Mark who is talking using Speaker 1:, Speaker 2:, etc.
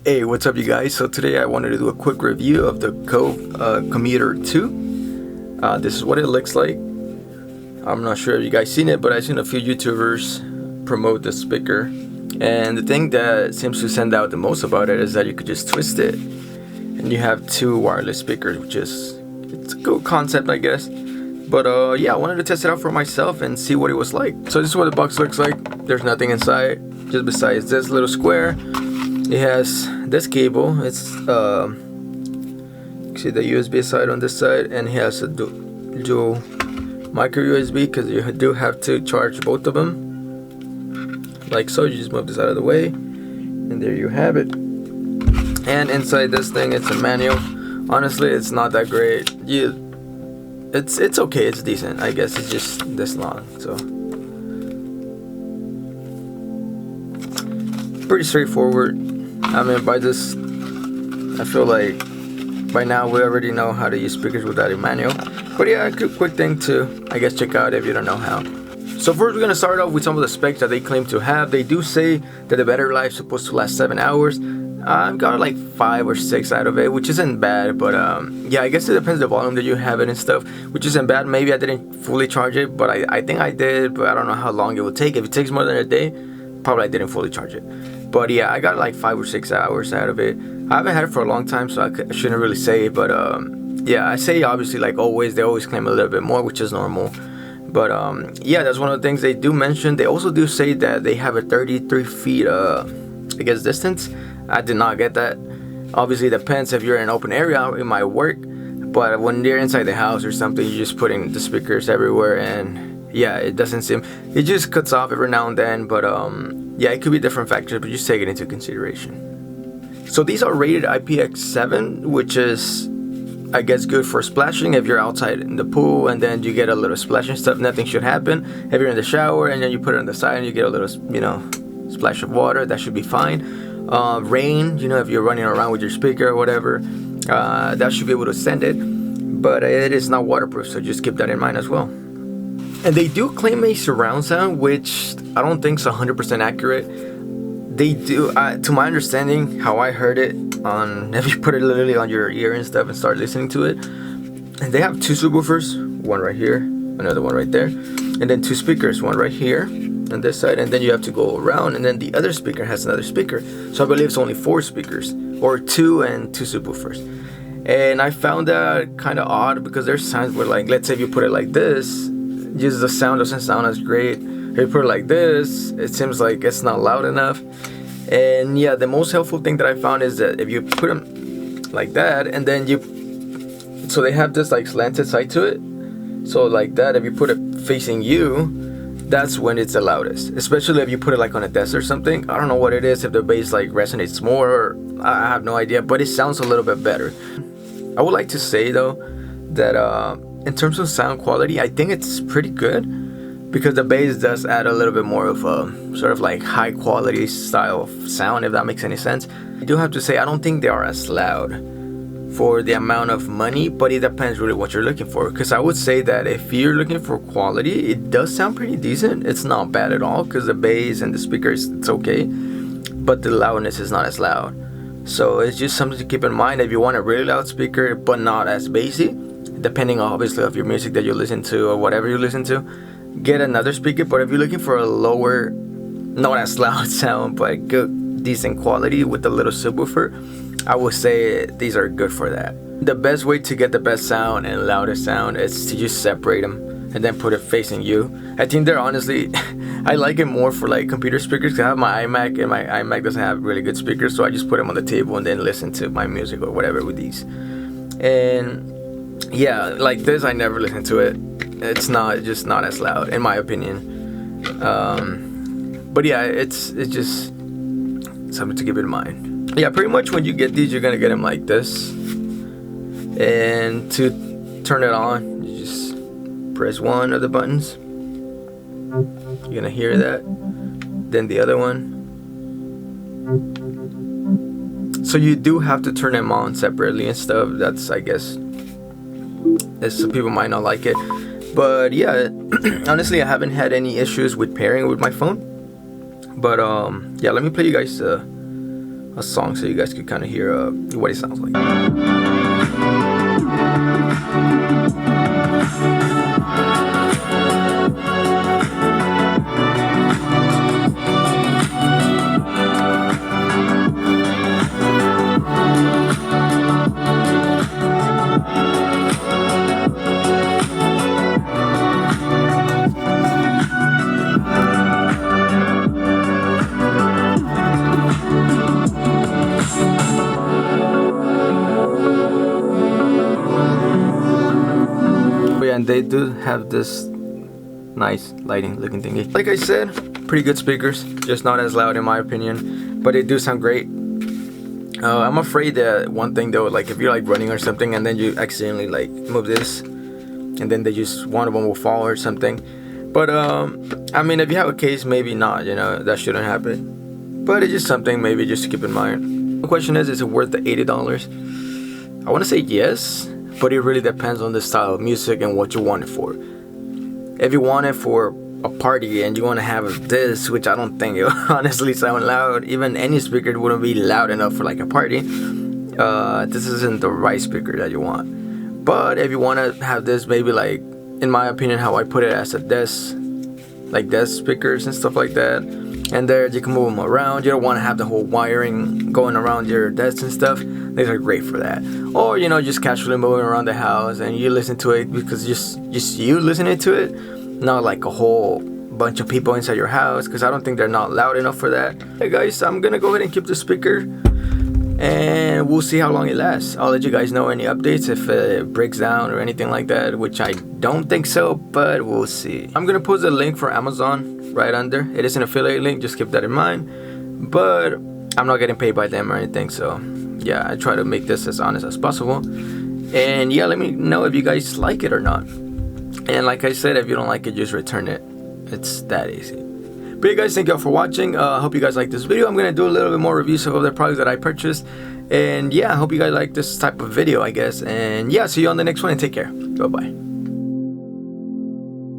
Speaker 1: Hey, what's up you guys? So today I wanted to do a quick review of the Kove Commuter 2. This is what it looks like. I'm not sure if you guys seen it, but I've seen a few YouTubers promote this speaker. And the thing that seems to stand out the most about it is that you could just twist it and you have two wireless speakers, which is, it's a good concept, I guess. But yeah, I wanted to test it out for myself and see what it was like. So this is what the box looks like. There's nothing inside, just besides this little square. It has this cable. It's you see the USB side on this side, and it has a dual micro USB because you do have to charge both of them. Like so, you just move this out of the way, and there you have it. And inside this thing, it's a manual. Honestly, it's not that great. It's okay. It's decent. I guess it's just this long, so pretty straightforward. I mean, by this, I feel like by now we already know how to use speakers without a manual. But yeah, a quick thing to, I guess, check out if you don't know how. So first we're going to start off with some of the specs that they claim to have. They do say that the battery life is supposed to last 7 hours. I've got like 5 or 6 out of it, which isn't bad. But yeah, I guess it depends the volume that you have it and stuff, which isn't bad. Maybe I didn't fully charge it, but I think I did. But I don't know how long it will take. If it takes more than a day, probably I didn't fully charge it. But yeah, I got like 5 or 6 hours out of it. I haven't had it for a long time, so I shouldn't really say. But yeah, I say obviously like always, they always claim a little bit more, which is normal. But yeah, that's one of the things they do mention. They also do say that they have a 33 feet, I guess, distance. I did not get that. Obviously, it depends. If you're in an open area, it might work. But when you're inside the house or something, you're just putting the speakers everywhere, and yeah, it doesn't seem, it just cuts off every now and then. But yeah, it could be different factors, but just take it into consideration. So these are rated IPX7, which is, I guess, good for splashing. If you're outside in the pool and then you get a little splashing stuff, nothing should happen. If you're in the shower and then you put it on the side and you get a little, splash of water, that should be fine. Rain, if you're running around with your speaker or whatever, that should be able to send it. But it is not waterproof, so just keep that in mind as well. And they do claim a surround sound, which I don't think is 100% accurate. They do, to my understanding, how I heard it, if you put it literally on your ear and stuff and start listening to it, and they have 2 subwoofers, one right here, another one right there, and then 2 speakers, one right here on this side, and then you have to go around, and then the other speaker has another speaker. So I believe it's only 4 speakers, or 2 and 2 subwoofers. And I found that kind of odd because there's times where, like, let's say if you put it like this, just the sound doesn't sound as great. If you put it like this, it seems like it's not loud enough. And yeah, the most helpful thing that I found is that if you put them like that, and then so they have this like slanted side to it. So like that, if you put it facing you, that's when it's the loudest. Especially if you put it like on a desk or something. I don't know what it is, if the bass like resonates more, I have no idea, but it sounds a little bit better. I would like to say though that in terms of sound quality, I think it's pretty good, because the bass does add a little bit more of a sort of like high quality style of sound, if that makes any sense. I do have to say, I don't think they are as loud for the amount of money, but it depends really what you're looking for. Because I would say that if you're looking for quality, it does sound pretty decent. It's not bad at all, because the bass and the speakers, it's okay, but the loudness is not as loud. So it's just something to keep in mind if you want a really loud speaker but not as bassy, depending on obviously of your music that you listen to or whatever you listen to. Get another speaker. But if you're looking for a lower, not as loud sound, but good, decent quality with a little subwoofer, I would say these are good for that. The best way to get the best sound and loudest sound is to just separate them and then put it facing you. I think they're honestly, I like it more for like computer speakers, because I have my iMac and my iMac doesn't have really good speakers, so I just put them on the table and then listen to my music or whatever with these. And yeah, like this, I never listen to it. It's just not as loud, in my opinion. But yeah, it's just something to keep in mind. Yeah, pretty much when you get these, you're gonna get them like this. And to turn it on, you just press one of the buttons. You're gonna hear that. Then the other one. So you do have to turn them on separately and stuff. That's, I guess, some people might not like it. But yeah, honestly, I haven't had any issues with pairing with my phone. But yeah, let me play you guys a song so you guys could kind of hear what it sounds like. And they do have this nice lighting looking thingy. Like I said, pretty good speakers, just not as loud in my opinion, but they do sound great. I'm afraid that one thing though, like if you're like running or something and then you accidentally like move this and then they just one of them will fall or something. But I mean, if you have a case, maybe not, you know, that shouldn't happen, but it's just something maybe just to keep in mind. The question is it worth the $80? I want to say yes, but it really depends on the style of music and what you want it for. If you want it for a party and you want to have this, which I don't think it will honestly sound loud, even any speaker wouldn't be loud enough for like a party, this isn't the right speaker that you want. But if you want to have this, maybe like, in my opinion, how I put it, as a desk, like desk speakers and stuff like that, and there you can move them around. You don't want to have the whole wiring going around your desk and stuff. These are great for that. Or, you know, just casually moving around the house and you listen to it because just you listening to it, not like a whole bunch of people inside your house, because I don't think they're not loud enough for that. Hey guys, I'm gonna go ahead and keep the speaker and we'll see how long it lasts. I'll let you guys know any updates if it breaks down or anything like that, which I don't think so, but we'll see. I'm gonna post a link for Amazon right under. It is an affiliate link, just keep that in mind, but I'm not getting paid by them or anything, so yeah, I try to make this as honest as possible. And yeah, let me know if you guys like it or not. And like I said, if you don't like it, just return it. It's that easy. But you guys, thank y'all for watching. I hope you guys like this video. I'm gonna do a little bit more reviews of other products that I purchased. And yeah, I hope you guys like this type of video, I guess. And yeah, see you on the next one and take care. Bye bye.